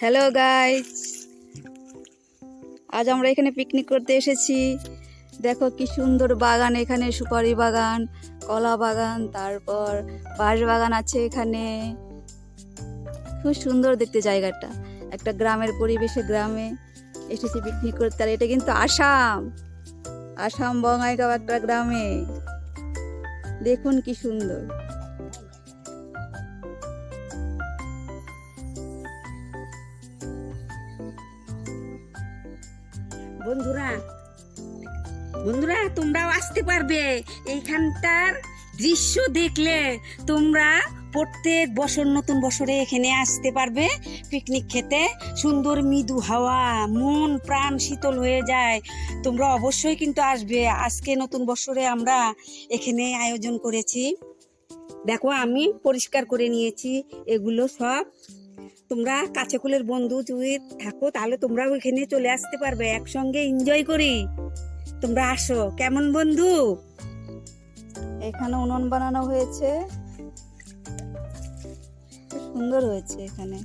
Hello guys, আজ আমরা এখানে পিকনিক করতে এসেছি। দেখো কি সুন্দর বাগান, এখানে সুপারি বাগান, কলা বাগান, তারপর বাঁশ বাগান আছে এখানে। খুব সুন্দর দেখতে জায়গাটা, একটা গ্রামের পরিবেশে গ্রামে এসেছি পিকনিক করতে। আর এটা কিন্তু আসাম বঙ্গাইগাঁও একটা গ্রামে। দেখুন কি সুন্দর। বন্ধুরা বন্ধুরা তোমরাও আসতে পারবে। এইখানটার দৃশ্য দেখলে তোমরা প্রত্যেক বছর নতুন বছরে এখানে আসতে পারবে পিকনিক খেতে। সুন্দর মৃদু হাওয়া, মন প্রাণ শীতল হয়ে যায়। তোমরা অবশ্যই কিন্তু আসবে। আজকে নতুন বছরে আমরা এখানে আয়োজন করেছি। দেখো আমি পরিষ্কার করে নিয়েছি এগুলো সব। তোমরা কাছেকুলের বন্ধু যদি থাকো তাহলে তোমরা ওইখানে চলে আসতে পারবে, একসঙ্গে এনজয় করি। তোমরা আসো, কেমন বন্ধু? এখানে উনুন বানানো হয়েছে, খুব সুন্দর হয়েছে এখানে।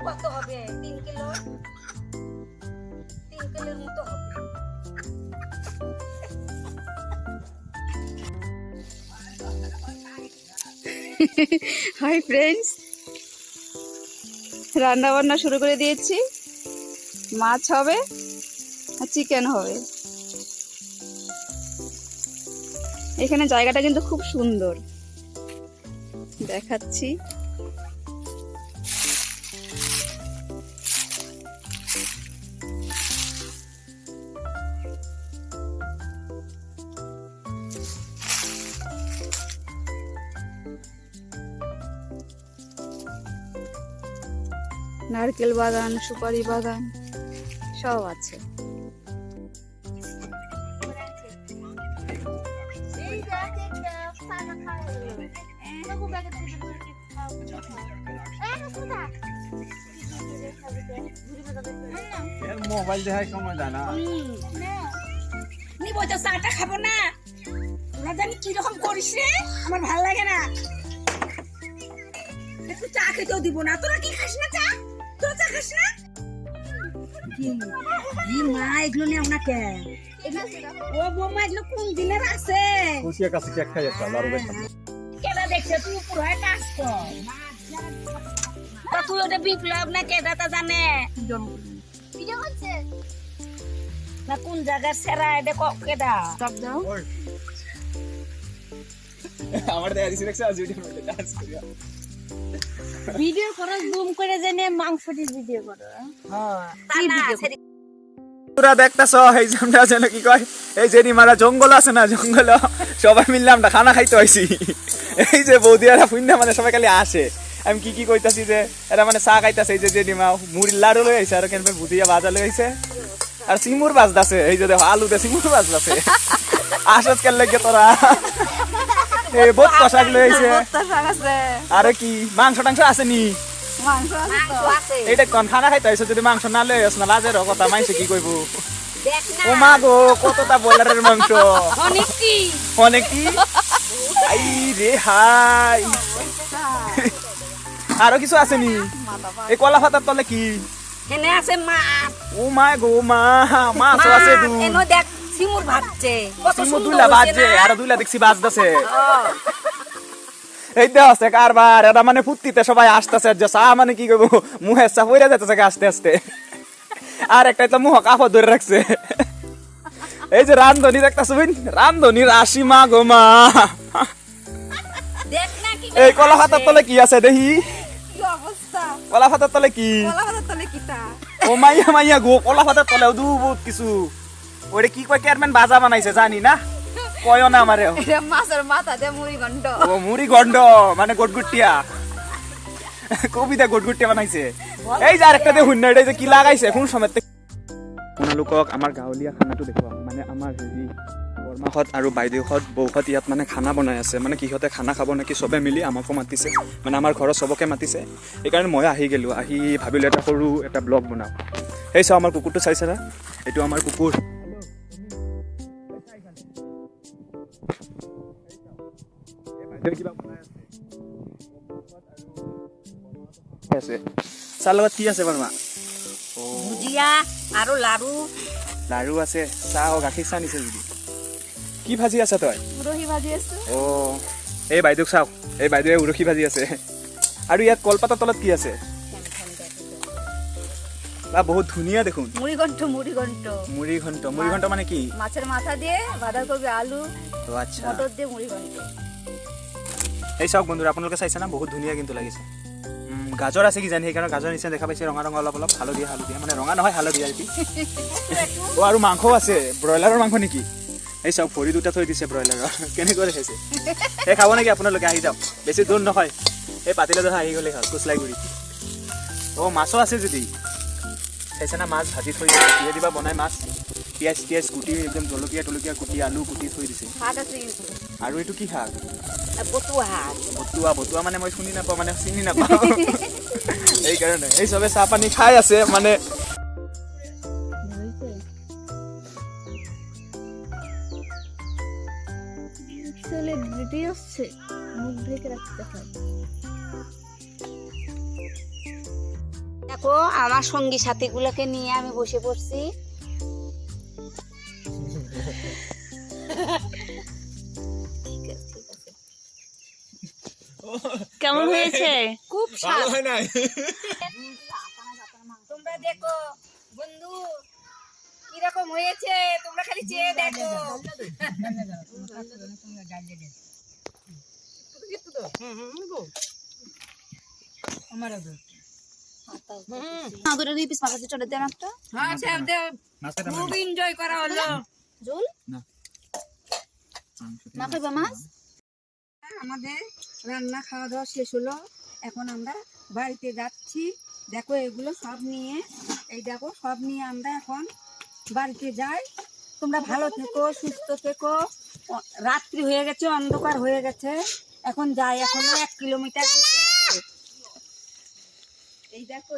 কত হবে? 3 কিলো, 3 কিলোর মতো হবে। হাই ফ্রেন্ডস, রান্না বান্না শুরু করে দিয়েছি। মাছ হবে আর চিকেন হবে। এখানে জায়গাটা কিন্তু খুব সুন্দর, দেখাচ্ছি। নারকেল বাগান, সুপারি বাগান সব আছে। মোবাইল দেখার সময় যায় না। নিবো তো, চাটা খাবো না। তোরা জানি কিরকম করিস রে, আমার ভাল লাগে না। একটু চা খেতেও দিব না। তোরা কি খাস না চা? তোরা চা খাস না? মা এগুলো নেও না কে? ও বৌমা এগুলো কোন দিনের আছে? খুশির কাছে কেক খাই একটা লাড়ু বেশ। কেডা দেখছে তুই উপর হয়ে কাজ কর। তা তুই ওটা বিপ্লব না কেডা তা জানে? না কোন জায়গার সেরা এটা কেডা? আমার দেখা দিছি দেখছ আজ ভিডিওর মধ্যে ডান্স করিয়া। ভিডিও করো, জুম করে জেনে মাংসটির ভিডিও করো। তোরা দেখতাছ এই যে আমরা যেন কি কয়, এই যে মারা জঙ্গল আছে না, জঙ্গল সবাই মিললে আমরা খানা খাইতে আইছি। এই যে বৌদিয়ারা ফুইন্দা মানে সবাই খালি আসে। আমি কি কইতাছি যে এরা মানে চা খাইতাছে। এই যে জেনিমা মুড়ির লাড়ু লই আইছে, আর কেন ভুদিয়া ভাজা লই আইছে, আর সিমুর বাজদাছে। এই যে দেখো আলু দে সিমুর বাজদাছে। আসাদ কেন লাগে তোরা? এই বহুত কষাক লই আইছে। আরে কি মাংস টাংস আছে নি? এইটা কোন খানা খাইতে আইছো? যদি মাংস না লই আস না লাজের কথা, মাইছে কি কইবো? ও মা গো, কতটা বয়লারের মাংস, অনেক কি। আই রে হাই, আরো কিছু আছে নি? এই কলা পাতার তলে কি? এনে আছে মাছ। ও মা গো, মাছ আছে দু। এনো দেখ সিমুর ভাজছে, কত সিমু সুন্দর দুইলা বাজছে, আর দুইলা দেখছি বাজদাছে। এই দেখ আছে কারবার, এটা মানে ফুর্তিতে সবাই আসতেছে। যে চা মানে কি করবো, মুহে চা পইরা যাইতেছে আস্তে আস্তে। আর একটা তো মুহ কাপড় ধরে রাখছে। এই যে রান্ধনি দেখতেছ, রান্ধনি রাশি মা গো মা। দেখ না কি এই কলা পাতার তলে কি আছে দেখি? কি অবস্থা! কলা পাতার তলে কি? কলা পাতার তলে কিটা? ও মাইয়া গো, কলা পাতার তলেও দু বহুত কিছু। ওরে কি কয়, চেয়ারম্যান বাজা বানাইছে জানি না, কয় না আমারে। এটা মাছের মাথা দিয়ে মুড়ি গন্ড। ও মুড়ি গন্ড মানে গটগুটিয়া। কবিতা গটগুটিয়া বানাইছে। এই যে আরেকটা দেখুন না, এটা যে কি লাগাইছে কোন সময় আপোনালোকক আমাৰ গাঁৱলীয়া খানাটো দেখুৱাম। মানে আমাৰ হেৰি বৰমাহঁত আৰু বাইদেউহঁত বৌহঁত ইয়াত মানে খানা বনাই আছে। মানে কিহঁতে খানা খাব নেকি চবে মিলি আমাকো মাতিছে, মানে আমাৰ ঘৰত চবকে মাতিছে। সেইকাৰণে মই আহি গ'লোঁ, আহি ভাবিলোঁ এটা সৰু এটা ব্লগ বনাওঁ। সেই চাওঁ আমাৰ কুকুৰটো চাইছে না, এইটো আমাৰ কুকুৰ। আছে চাহ লগত কি আছে বৰমা? ভুজিয়া আৰু লাৰু। লাৰু আছে, চাহ আৰু গাখীৰ চাহ নিছে যদি। কি ভাজি আছে তই? উৰহি ভাজি আছো। অঁ, এই বাইদেউক চাওক, এই বাইদেৱে উৰহি ভাজি আছে। আৰু ইয়াত কলপাতৰ তলত কি আছে? বা বহুত ধুনীয়া দেখোন। মুড়ি ঘন্ট মুড়ি ঘন্ট মুড়ি ঘন্ট। মুড়ি ঘন্ট মানে কি? মাছের মাথা দিয়ে বাঁধাকপি আলু ও আচ্ছা, মটর দিয়ে মুড়ি ঘন্ট। এই চাওক বন্ধুরা, আপোনালোকে চাইছে না, বহুত ধুনীয়া কিন্তু লাগিছে। গাজৰ আছে কি জানি, সেইকাৰণে গাজৰ নিচিনা দেখা পাইছে, ৰঙা ৰঙা অলপ অলপ, হালধীয়া হালধীয়া, মানে ৰঙা নহয় হালধীয়া আৰু কি। অ' আৰু মাংসও আছে, ব্ৰইলাৰৰ মাংস নেকি? এই চাওক ভৰি দুটা থৈ দিছে ব্ৰইলাৰৰ, কেনেকৈ দেখাইছে। সেই খাব নেকি আপোনালোকে? আহি যাওক, বেছি দূৰ নহয়, এই পাতিলে ধৰা আহি গ'লে হ'ল, কুচলাইগুৰি। অ' মাছো আছে যদি, চাইছে না, মাছ ভাজি থৈ দিছে, কিহে দিবা বনাই মাছ, পিঁয়াজ টিয়াজ কুটি, একদম জলকীয়া টলকীয়া কুটি, আলু কুটি থৈ দিছে। শাক আছে কিন্তু আৰু এইটো কি শাক? বতুৱা শাক। বতুৱা। বতুৱা মানে মই শুনি নাপাওঁ, মানে চিনি নাপাওঁ, সেইকাৰণে। এই চবে চাহ পানী খাই আছে মানে। সেলিব্রিটি আসছে, মুখ ঢেকে রাখতে হয়। দেখো আমার সঙ্গী সাথীগুলোকে নিয়ে আমি বসে পড়ছি। কেমন হয়েছে? খুব স্বাদ। তোমরা দেখো বন্ধু কিরকম হয়েছে, তোমরা খালি চেয়ে দেখো। আদরের এই পিস মাছ চলে দেন একটা। হ্যাঁ দেও দেও, খুব এনজয় করা হলো। ঝোল না খাইবা মাছ? আমাদের রান্না খাওয়া দাওয়া শেষ হলো, এখন আমরা বাড়িতে যাচ্ছি। দেখো এগুলো সব নিয়ে, এই দেখো সব নিয়ে আমরা এখন বাড়িতে যাই। তোমরা ভালো থেকো, সুস্থ থেকো। রাত্রি হয়ে গেছে, অন্ধকার হয়ে গেছে, এখন যাই, এখনো 1 কিলোমিটার যেতে হবে। এই দেখো